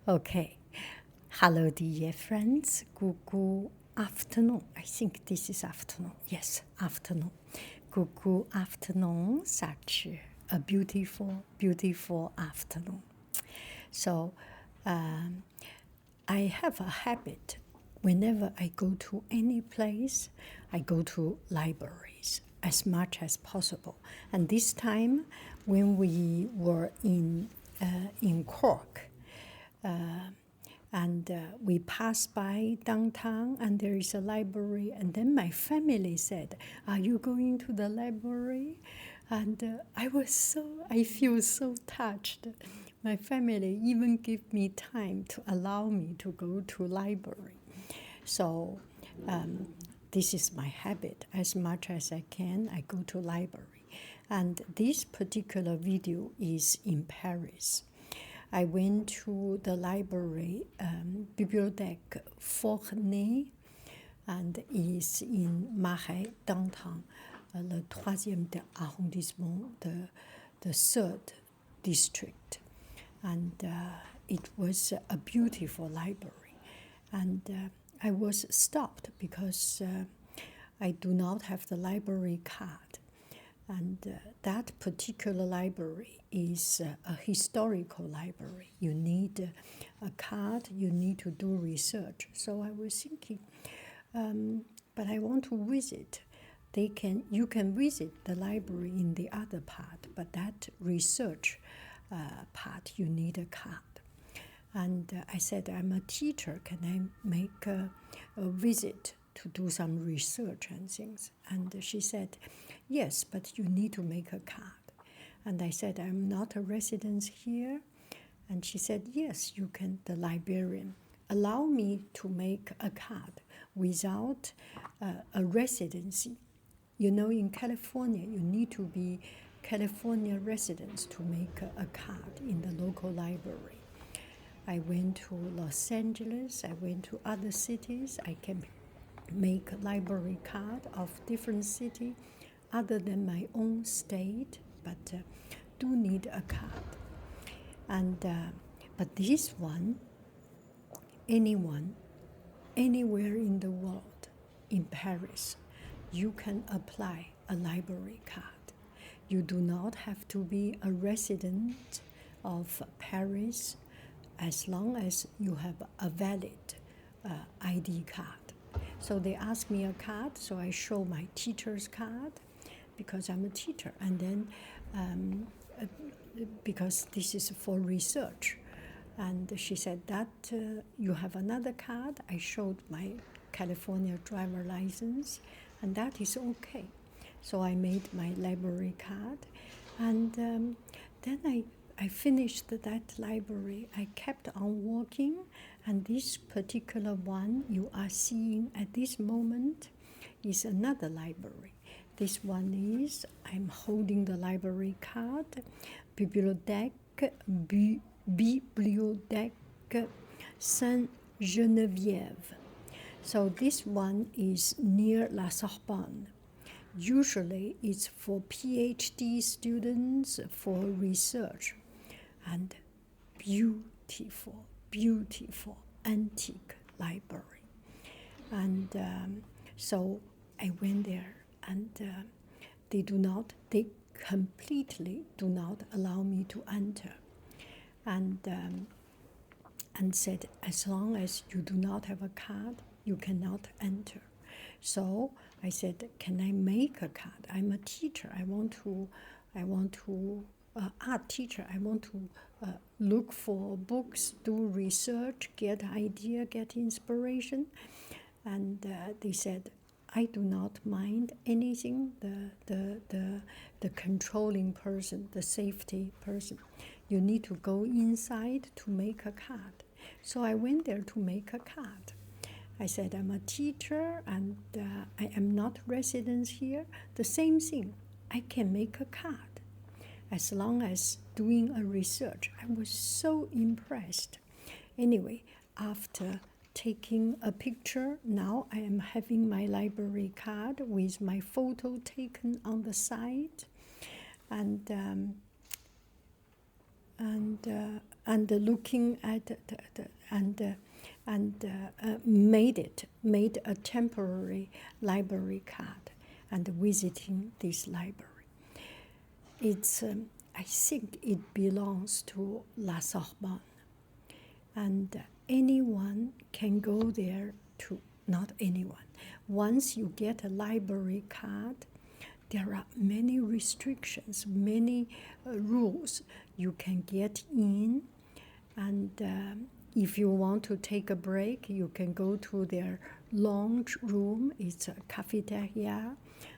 Okay. Hello, dear friends. Good afternoon. I think this is afternoon. Yes, afternoon. Good afternoon. Such a beautiful, beautiful afternoon. So, I have a habit. Whenever I go to any place, I go to libraries as much as possible. And this time, when we were in Cork, and we passed by downtown, and there is a library. And then my family said, "Are you going to the library?" And I feel so touched. My family even give me time to allow me to go to library. So this is my habit. As much as I can, I go to library. And this particular video is in Paris. I went to the library, Bibliotheque Sainte and is in Marais downtown, le troisième arrondissement, the third district. And it was a beautiful library. And I was stopped because I do not have the library card. And that particular library is a historical library. You need a card, you need to do research. So I was thinking, but I want to visit. You can visit the library in the other part, but that research part, you need a card. And I said, I'm a teacher. Can I make a visit to do some research and things? And she said, yes, but you need to make a card. And I said, I'm not a resident here. And she said, yes, you can, the librarian. Allow me to make a card without a residency. You know, in California, you need to be California residents to make a card in the local library. I went to Los Angeles, I went to other cities. I can make a library card of different city other than my own state, but do need a card. And but this one, anyone, anywhere in the world, in Paris, you can apply a library card. You do not have to be a resident of Paris as long as you have a valid ID card. So they asked me a card, so I show my teacher's card because I'm a teacher. And then because this is for research. And she said that you have another card. I showed my California driver license, and that is okay. So I made my library card, and then I finished that library. I kept on walking, and this particular one you are seeing at this moment is another library. This one is, I'm holding the library card, Bibliotheque Sainte Genevieve. So this one is near La Sorbonne. Usually it's for PhD students for research. And beautiful, beautiful antique library. And so I went there, and they completely do not allow me to enter. And said, as long as you do not have a card, you cannot enter. So I said, can I make a card? I'm a teacher. I want to art teacher. I want to look for books, do research, get idea, get inspiration. And they said, I do not mind anything, the controlling person, the safety person. You need to go inside to make a card. So I went there to make a card. I said, I'm a teacher and I am not resident here. The same thing, I can make a card as long as doing a research. I was so impressed. Anyway, after taking a picture, now I am having my library card with my photo taken on the side. And and looking at made a temporary library card and visiting this library. It's I think it belongs to La Sorbonne, and anyone can go there to. Not anyone. Once you get a library card, there are many restrictions, many rules. You can get in, and if you want to take a break, you can go to their lounge room. It's a cafeteria.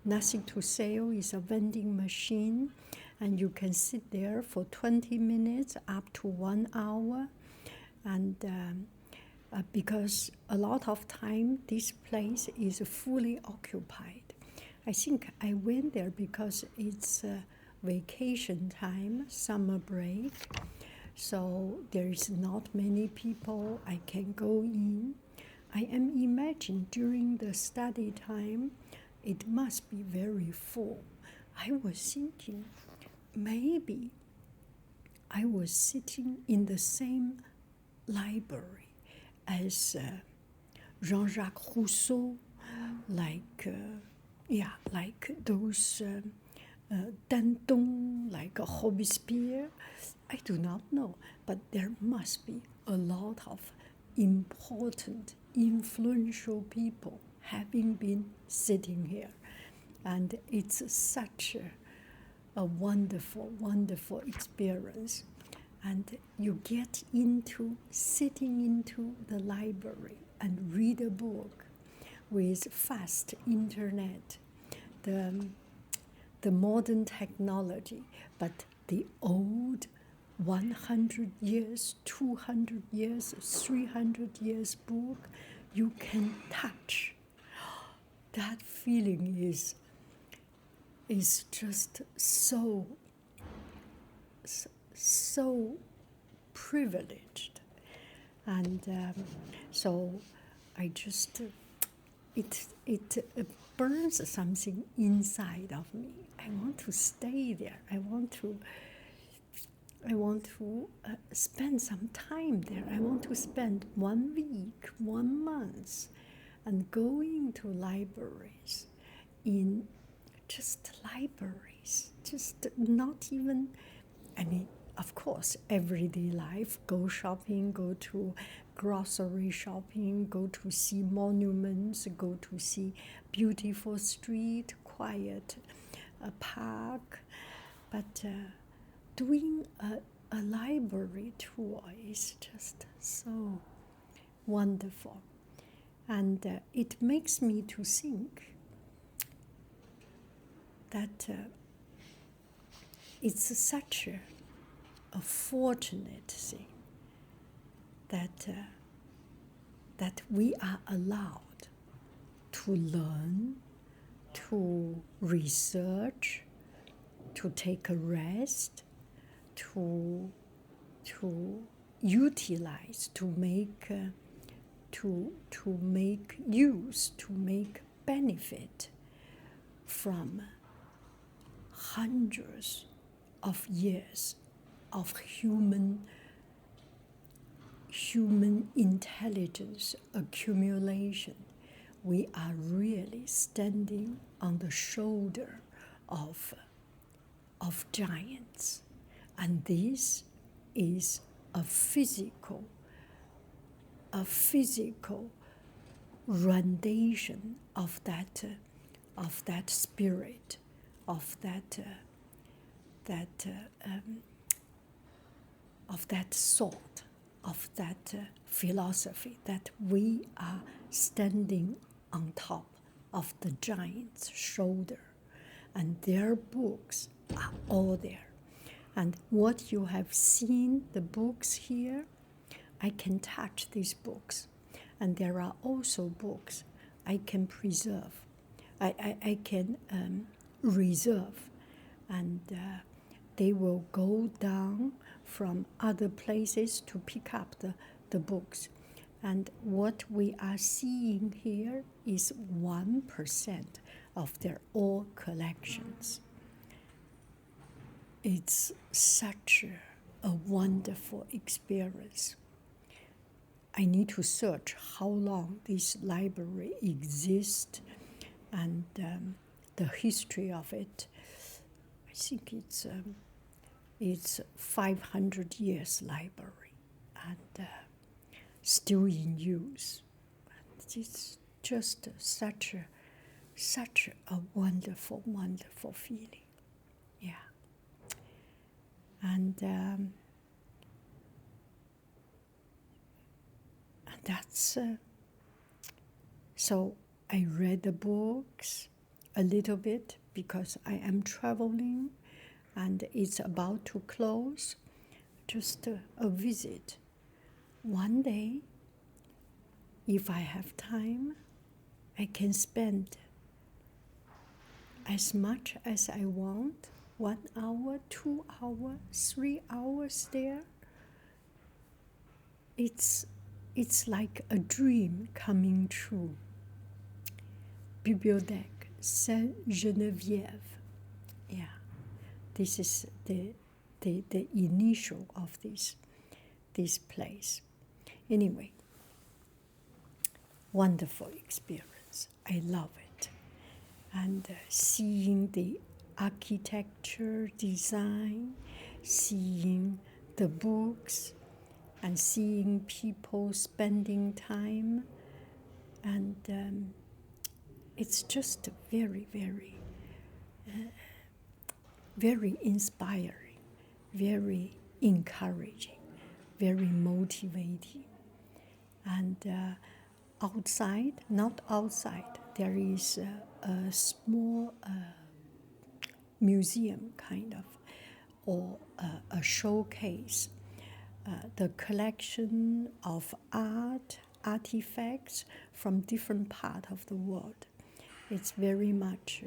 Nothing to sell. It's a vending machine, and you can sit there for 20 minutes up to 1 hour, and because a lot of time this place is fully occupied. I think I went there because it's vacation time, summer break, so there is not many people. I can go in. I am imagining during the study time, it must be very full. I was thinking maybe I was sitting in the same library as Jean-Jacques Rousseau, like those Danton, like Robespierre. I do not know, but there must be a lot of important, influential people having been sitting here. And it's such a wonderful, wonderful experience. And you get into sitting into the library and read a book with fast internet, the modern technology, but the old 100 years, 200 years, 300 years book, you can touch. That feeling is just so privileged, and so I just it burns something inside of me. I want to stay there. I want to spend some time there. I want to spend 1 week, 1 month, and going to libraries, in just libraries, just not even. I mean, of course, everyday life, go shopping, go to grocery shopping, go to see monuments, go to see beautiful street, quiet park. But doing a library tour is just so wonderful. And it makes me to think that it's such a fortunate thing that we are allowed to learn, to research, to take a rest, to utilize, to make use, to make benefit from hundreds of years of human intelligence accumulation. We are really standing on the shoulder of giants, and this is a physical rendition of that spirit, of that thought, of that philosophy, that we are standing on top of the giant's shoulder, and their books are all there. And what you have seen, the books here, I can touch these books, and there are also books I can preserve, I can reserve, and they will go down from other places to pick up the books. And what we are seeing here is 1% of their all collections. It's such a wonderful experience. I need to search how long this library exists and the history of it. I think it's 500 years library and still in use. And it's just such a wonderful, wonderful feeling. Yeah. And that's so I read the books a little bit because I am traveling and it's about to close. Just a visit. One day, if I have time, I can spend as much as I want, 1 hour, 2 hours, 3 hours there. It's like a dream coming true. Bibliotheque Sainte Genevieve. Yeah, this is the initial of this place. Anyway, wonderful experience. I love it. And seeing the architecture, design, seeing the books, and seeing people spending time, and it's just very, very, very inspiring, very encouraging, very motivating. And outside, not outside, there is a small museum kind of, or a showcase. The collection of artifacts from different parts of the world. It's very much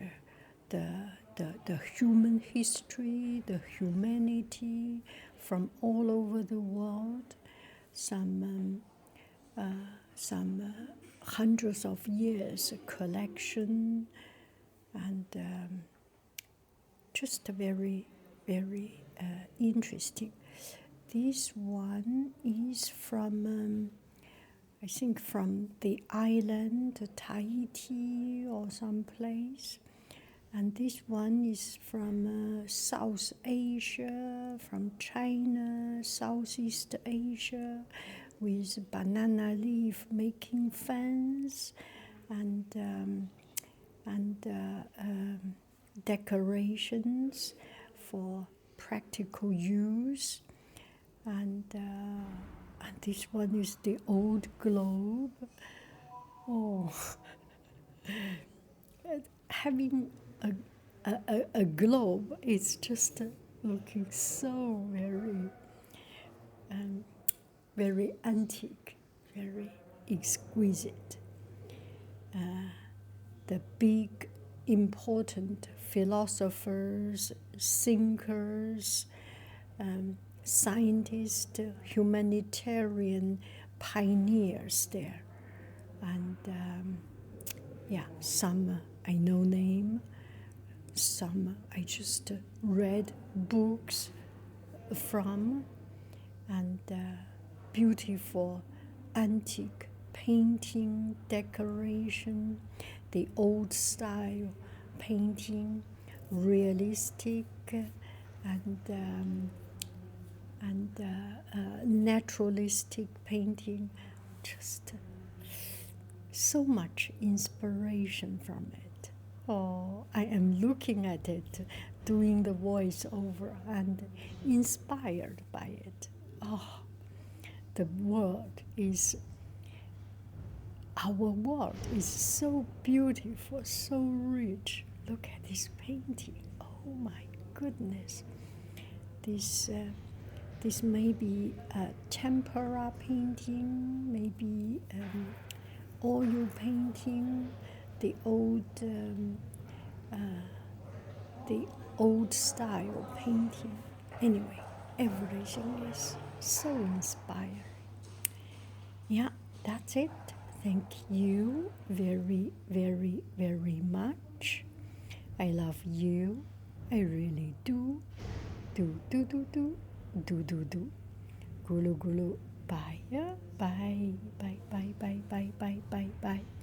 the human history, the humanity from all over the world. Some hundreds of years collection, and just very, very interesting. This one is from, I think, from the island Tahiti or someplace. And this one is from South Asia, from China, Southeast Asia, with banana leaf making fans and decorations for practical use. And this one is the old globe. Oh, having a globe is just looking so very antique, very exquisite. The big, important philosophers, thinkers, scientists, humanitarian pioneers there. And some I know name, some I just read books from, and beautiful antique painting, decoration, the old style painting, realistic and naturalistic painting, just so much inspiration from it. Oh, I am looking at it, doing the voiceover, and inspired by it. Oh, the world is, our world is so beautiful, so rich. Look at this painting. Oh my goodness. This may be a tempera painting, maybe oil painting, the old style painting. Anyway, everything is so inspiring. Yeah, that's it. Thank you very, very, very much. I love you. I really do. Do. do. Gulu. Bye. Yeah. Bye. Bye.